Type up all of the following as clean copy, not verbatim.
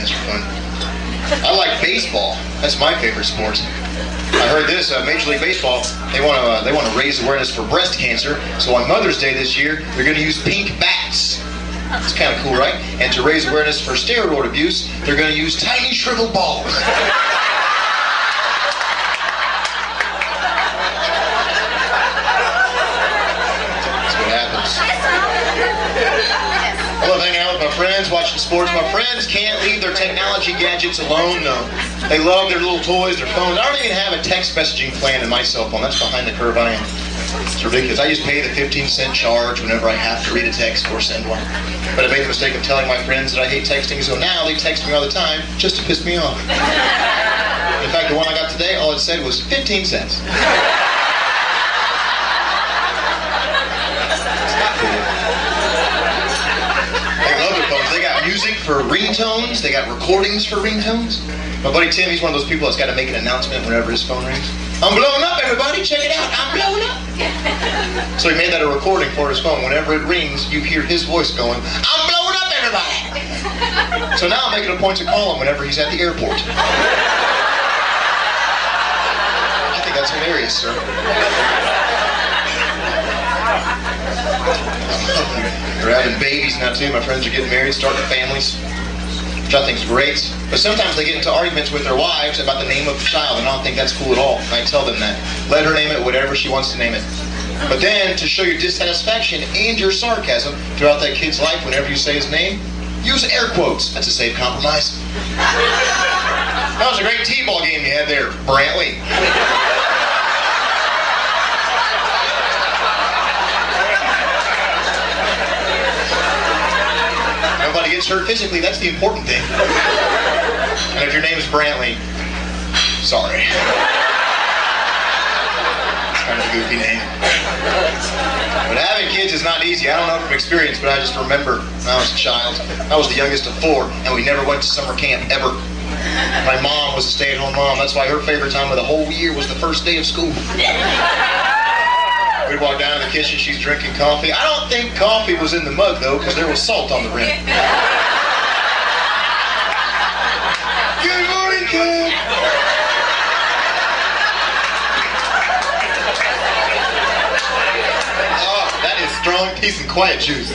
minutes for fun. I like baseball. That's my favorite sport. I heard this, Major League Baseball, they want to raise awareness for breast cancer. So on Mother's Day this year, they're going to use pink bats. It's kind of cool, right? And to raise awareness for steroid abuse, they're going to use tiny shriveled balls. That's what happens. I love hanging out with my friends, watching sports. My friends can't leave their technology gadgets alone, though. They love their little toys, their phones. I don't even have a text messaging plan in my cell phone. That's behind the curve I am. It's ridiculous. I just pay the 15-cent charge whenever I have to read a text or send one. But I made the mistake of telling my friends that I hate texting, so now they text me all the time just to piss me off. In fact, the one I got today, all it said was 15 cents. They got music for ringtones. They got recordings for ringtones. My buddy Tim, he's one of those people that's got to make an announcement whenever his phone rings. I'm blowing up, everybody. Check it out. I'm blowing up. So he made that a recording for his phone. Whenever it rings, you hear his voice going, I'm blowing up, everybody. So now I'm making a point to call him whenever he's at the airport. I think that's hilarious, sir. They're having babies now too. My friends are getting married, starting families, which I think is great. But sometimes they get into arguments with their wives about the name of the child, and I don't think that's cool at all. And I tell them that. Let her name it whatever she wants to name it. But then, to show your dissatisfaction and your sarcasm throughout that kid's life, whenever you say his name, use air quotes. That's a safe compromise. That was a great t-ball game you had there, Brantley. Nobody gets hurt physically, that's the important thing. And if your name is Brantley, sorry. It's kind of a goofy name. But having kids is not easy. I don't know from experience, but I just remember when I was a child. I was the youngest of 4, and we never went to summer camp, ever. My mom was a stay-at-home mom. That's why her favorite time of the whole year was the first day of school. We'd walk down in the kitchen, she's drinking coffee. I don't think coffee was in the mug, though, because there was salt on the rim. Good morning, kid! Oh, that is strong, peace, and quiet juice.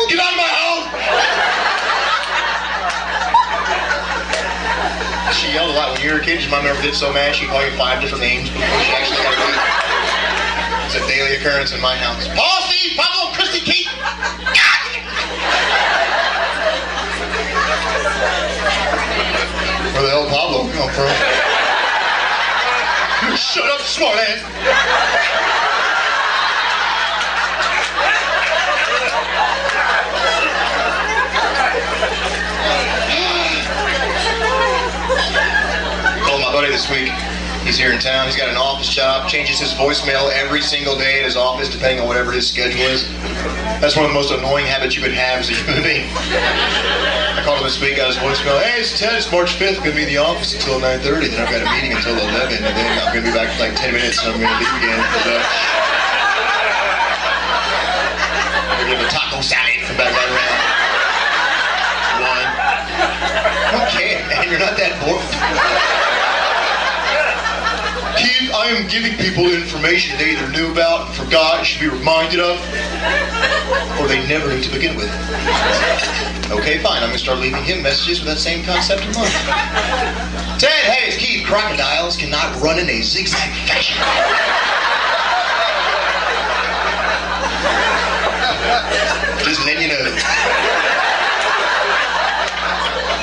Get out of my house! She yelled a lot when you were a kid. Your mom never did so mad she'd call you 5 different names before she actually got to eat. It's a daily occurrence in my house. Paul, Steve, Pablo, Christy, Keith. Where the hell did Pablo come from? Shut up, smart ass. My buddy this week, he's here in town, he's got an office job, changes his voicemail every single day at his office depending on whatever his schedule is. That's one of the most annoying habits you could have as a human being. I called him this week, got his voicemail, hey, it's Ted, it's March 5th, I'm going to be in the office until 9:30, then I've got a meeting until 11, and then I'm going to be back in like 10 minutes and I'm going to leave again for lunch. I'm going to give him a taco salad and come back right around 1. Okay, man, you're not that bored. Keith, I am giving people information they either knew about, forgot, should be reminded of, or they never knew to begin with. Okay, fine. I'm going to start leaving him messages with that same concept in mind. Ted, hey, it's Keith. Crocodiles cannot run in a zigzag fashion. Just letting you know.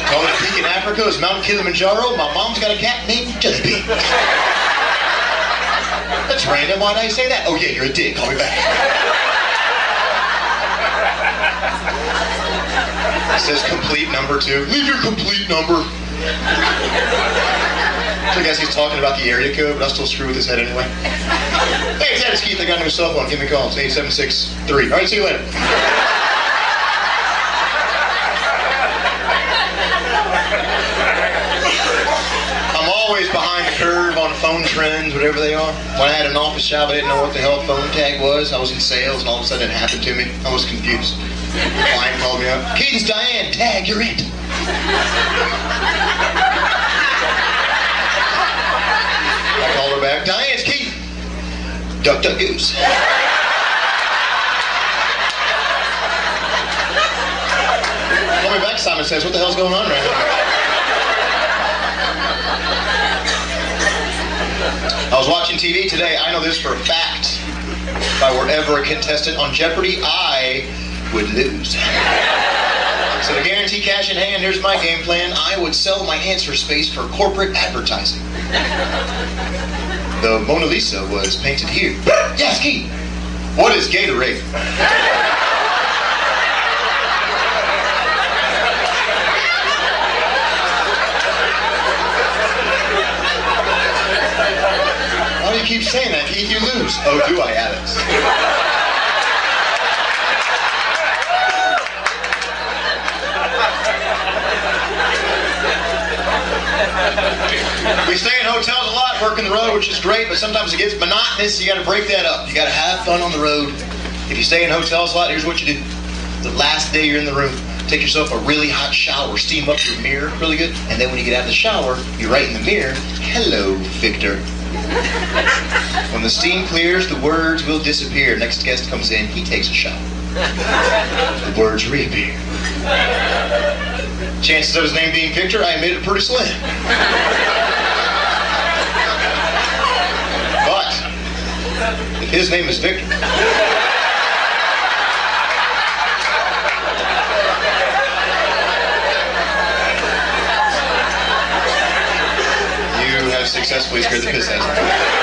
Tallest peak in Africa is Mount Kilimanjaro. My mom's got a cat named Jellybean. That's random. Why'd I say that? Oh yeah, you're a dick. Call me back. It says complete number 2. Leave your complete number. So I guess he's talking about the area code, but I'll still screw with his head anyway. Hey, it's Ed, it's Keith. I got a new cell phone. Give me a call. It's 8763. All right, see you later. I'm always behind the curve on phone trends, whatever they are. When I had an office job, I didn't know what the hell a phone tag was. I was in sales, and all of a sudden it happened to me. I was confused. Client called me up. Keaton's Diane, tag, you're it. I called her back. Diane's Keaton. Duck, duck, goose. Call me back, Simon says, what the hell's going on right now? I was watching TV today. I know this for a fact. If I were ever a contestant on Jeopardy, I would lose. So to guarantee cash in hand, here's my game plan. I would sell my answer space for corporate advertising. The Mona Lisa was painted here. Yes, Keith. What is Gatorade? Why do you keep saying that, Keith? You lose. Oh, do I, Alex? We stay in hotels a lot, working the road, which is great, but sometimes it gets monotonous. You got to break that up. You got to have fun on the road. If you stay in hotels a lot, here's what you do. The last day you're in the room, take yourself a really hot shower, steam up your mirror really good, and then when you get out of the shower, you write in the mirror, "Hello, Victor." When the steam clears, the words will disappear. Next guest comes in, he takes a shower. The words reappear. Chances of his name being Victor, I admit it, pretty slim. But if his name is Victor, you have successfully scared the piss out of me.